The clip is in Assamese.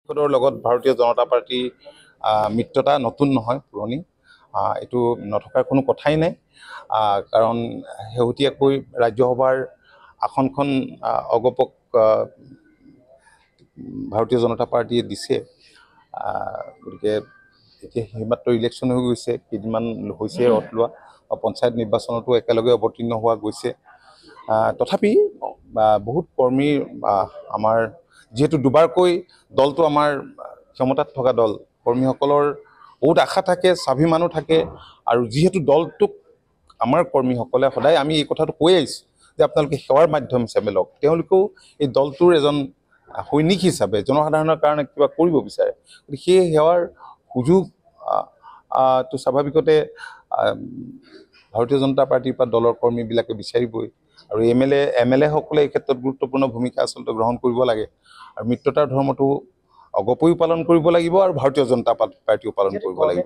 পৰিষদৰ লগত ভাৰতীয় জনতা পাৰ্টি মিত্ৰতা নতুন নহয়, পুৰণি। এইটো নথকাৰ কোনো কথাই নাই, কাৰণ শেহতীয়াকৈ ৰাজ্যসভাৰ আসনখন অগপক ভাৰতীয় জনতা পাৰ্টিয়ে দিছে। গতিকে এতিয়া সেইমাত্ৰ ইলেকশ্যন হৈ গৈছে, কেইদিনমান হৈছে ৰদ লোৱা, পঞ্চায়ত নিৰ্বাচনতো একেলগে অৱতীৰ্ণ হোৱা গৈছে। তথাপি বহুত কৰ্মী আমাৰ যিহেতু দুবাৰকৈ দলটো আমাৰ ক্ষমতাত থকা দল, কৰ্মীসকলৰ বহুত আশা থাকে, স্বাভিমানো থাকে। আৰু যিহেতু দলটোক আমাৰ কৰ্মীসকলে সদায় আমি এই কথাটো কৈ আহিছোঁ যে আপোনালোকে সেৱাৰ মাধ্যম হিচাপে লওক। তেওঁলোকেও এই দলটোৰ এজন সৈনিক হিচাপে জনসাধাৰণৰ কাৰণে কিবা কৰিব বিচাৰে। গতিকে সেই সেৱাৰ সুযোগ তো স্বাভাৱিকতে ভাৰতীয় জনতা পাৰ্টিৰ পৰা দলৰ কৰ্মীবিলাকে বিচাৰিবই। আৰু এম এল এ সকলে এই ক্ষেত্ৰত গুৰুত্বপূৰ্ণ ভূমিকা আচলতে গ্ৰহণ কৰিব লাগে। আৰু মিত্ৰতাৰ ধৰ্মটো অগপয়ো পালন কৰিব লাগিব আৰু ভাৰতীয় জনতা পাৰ্টিও পালন কৰিব লাগিব।